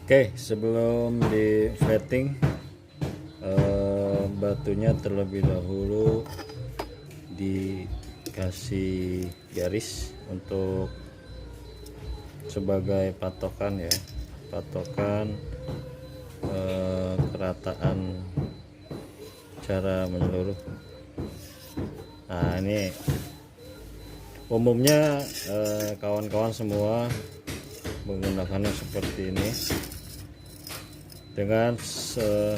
Oke, sebelum di flatting batunya terlebih dahulu dikasih garis untuk sebagai patokan ya, patokan kerataan cara menyeluruh. Nah, ini umumnya kawan-kawan semua menggunakannya seperti ini dengan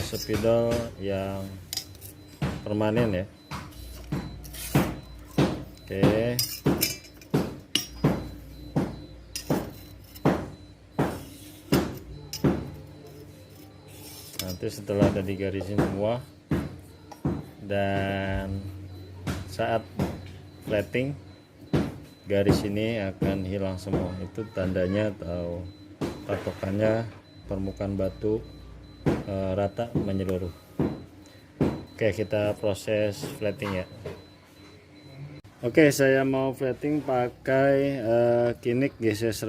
spidol yang permanen ya. Oke, nanti setelah ada digarisin semua dan saat flatting garis ini akan hilang semua. Itu tandanya atau patokannya permukaan batu rata menyeluruh. Oke, kita proses flatting ya. Oke, saya mau flatting pakai Kinik GC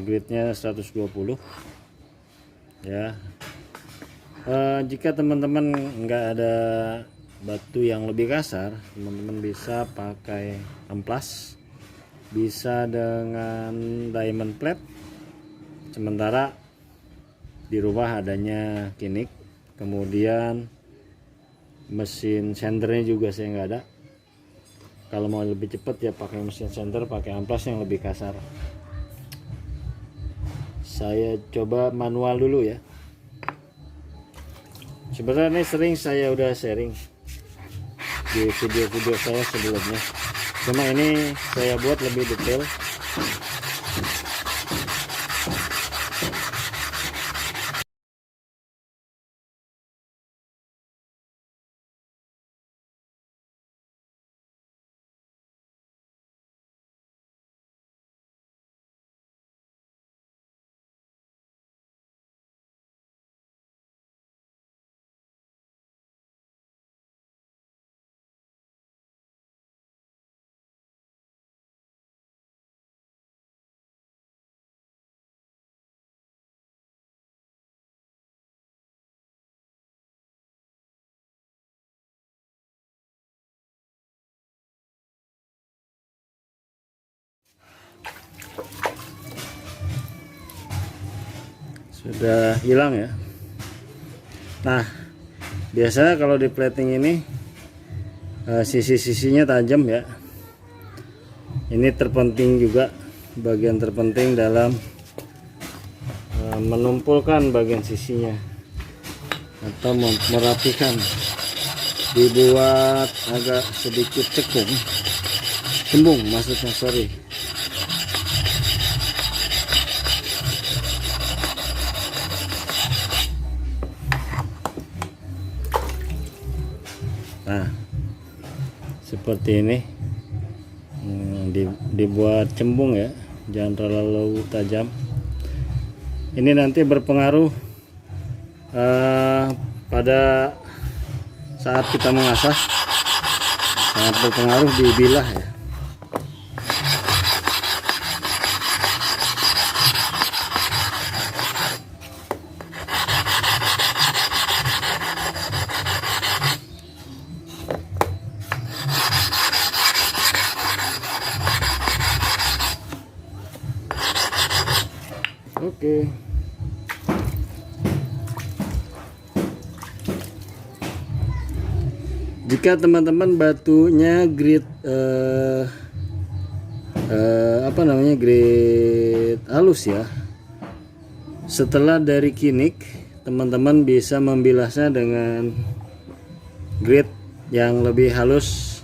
gridnya 120 ya. Jika teman-teman nggak ada batu yang lebih kasar, teman-teman bisa pakai amplas, bisa dengan diamond plate. Sementara di rumah adanya Kinik, kemudian mesin sendernya juga saya nggak ada. Kalau mau lebih cepat ya pakai mesin sender, pakai amplas yang lebih kasar. Saya coba manual dulu ya. Sebenarnya ini sering saya udah sharing di video-video saya sebelumnya, cuma ini saya buat lebih detail. Sudah hilang ya. Nah, biasanya kalau di plating ini sisi-sisinya tajam ya. Ini terpenting juga, bagian terpenting dalam menumpulkan bagian sisinya atau merapikan. Dibuat agak sedikit cembung maksudnya, sorry. Nah, seperti ini, dibuat cembung ya, jangan terlalu tajam. Ini nanti berpengaruh pada saat kita mengasah, sangat berpengaruh di bilah ya. Oke. Jika teman-teman batunya grade grade halus ya, setelah dari Kinik teman-teman bisa membilasnya dengan grade yang lebih halus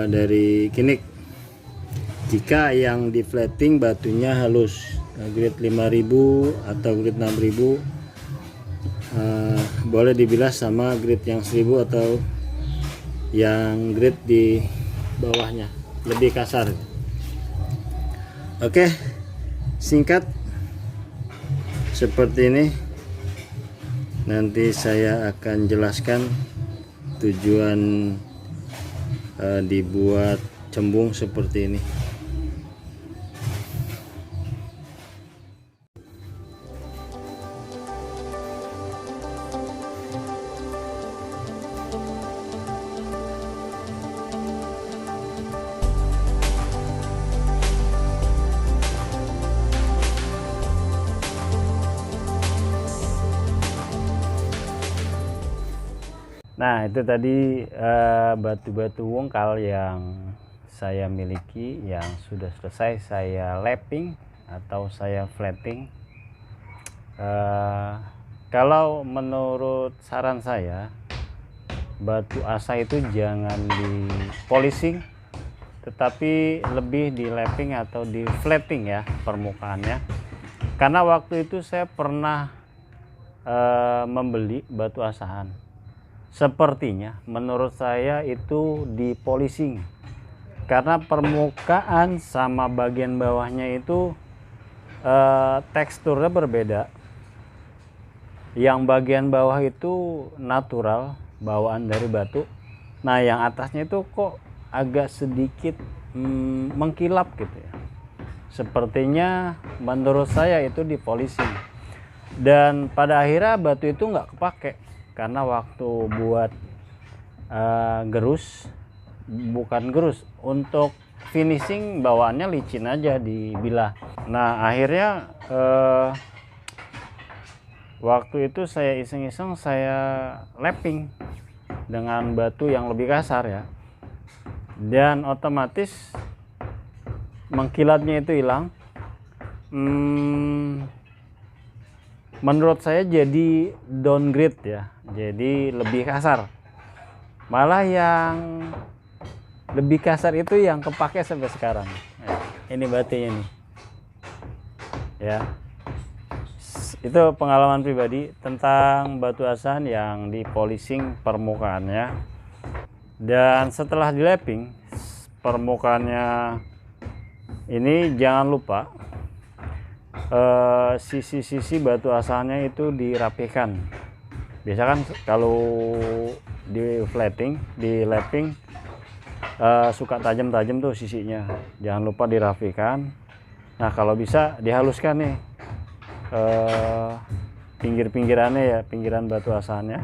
dari Kinik. Jika yang di flatting batunya halus, grade 5000 atau grade 6000, boleh dibilas sama grade yang 1000 atau yang grade di bawahnya lebih kasar. Oke, singkat seperti ini. Nanti saya akan jelaskan tujuan dibuat cembung seperti ini. Nah, itu tadi batu-batu wungkal yang saya miliki yang sudah selesai saya lapping atau saya flatting. Kalau menurut saran saya, batu asa itu jangan di polishing, tetapi lebih di lapping atau di flatting ya permukaannya. Karena waktu itu saya pernah membeli batu asahan, sepertinya menurut saya itu di polishing, karena permukaan sama bagian bawahnya itu teksturnya berbeda. Yang bagian bawah itu natural, bawaan dari batu. Nah, yang atasnya itu kok agak sedikit mengkilap gitu ya. Sepertinya menurut saya itu di polishing. Dan pada akhirnya batu itu nggak kepake, karena waktu buat bukan gerus, untuk finishing bawaannya licin aja dibilah. Nah, akhirnya waktu itu saya iseng-iseng saya lapping dengan batu yang lebih kasar ya, dan otomatis mengkilatnya itu hilang. Menurut saya jadi downgrade ya, jadi lebih kasar. Malah yang lebih kasar itu yang kepake sampai sekarang. Ini batunya nih ya. Itu pengalaman pribadi tentang batu asahan yang di polishing permukaannya. Dan setelah di lapping permukaannya ini, jangan lupa sisi-sisi batu asahannya itu dirapikan. Biasa kan kalau di flatting, di lapping suka tajam-tajam tuh sisinya, jangan lupa dirapikan. Nah, kalau bisa dihaluskan nih pinggir-pinggirannya ya, pinggiran batu asahannya,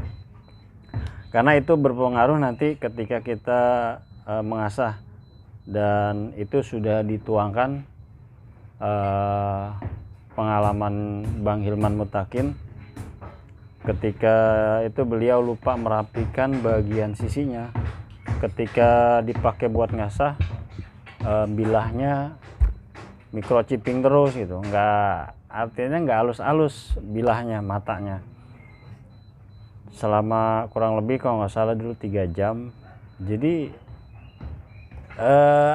karena itu berpengaruh nanti ketika kita mengasah. Dan itu sudah dituangkan pengalaman Bang Hilman Mutakin, ketika itu beliau lupa merapikan bagian sisinya ketika dipakai buat ngasah. Bilahnya microchipping terus gitu, artinya nggak halus-halus bilahnya, matanya, selama kurang lebih kalau nggak salah dulu 3 jam. Jadi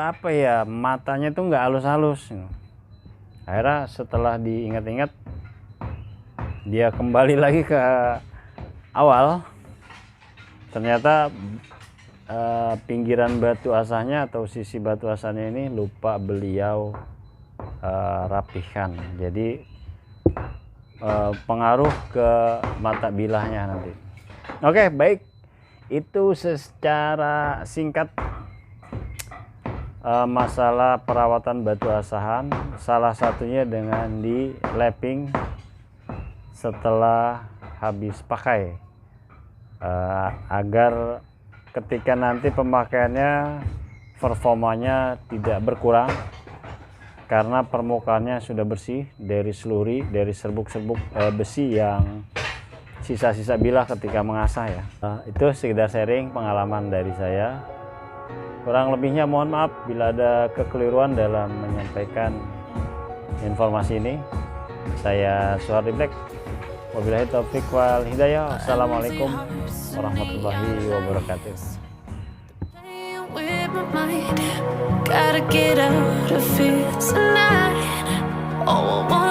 apa ya, matanya tuh nggak halus-halus. Akhirnya setelah diingat-ingat, dia kembali lagi ke awal. Ternyata pinggiran batu asahnya atau sisi batu asahnya ini lupa beliau rapihkan. Jadi pengaruh ke mata bilahnya nanti. Oke, baik. Itu secara singkat masalah perawatan batu asahan, salah satunya dengan di lapping setelah habis pakai, agar ketika nanti pemakaiannya performanya tidak berkurang, karena permukaannya sudah bersih dari seluri, dari serbuk-serbuk besi yang sisa-sisa bilah ketika mengasah ya. Itu sekedar sharing pengalaman dari saya. Kurang lebihnya mohon maaf bila ada kekeliruan dalam menyampaikan informasi ini. Saya Suhardi Black. Wabillahi taufiq wal hidayah. Assalamualaikum warahmatullahi wabarakatuh. Gotta get out of here tonight. Oh, I want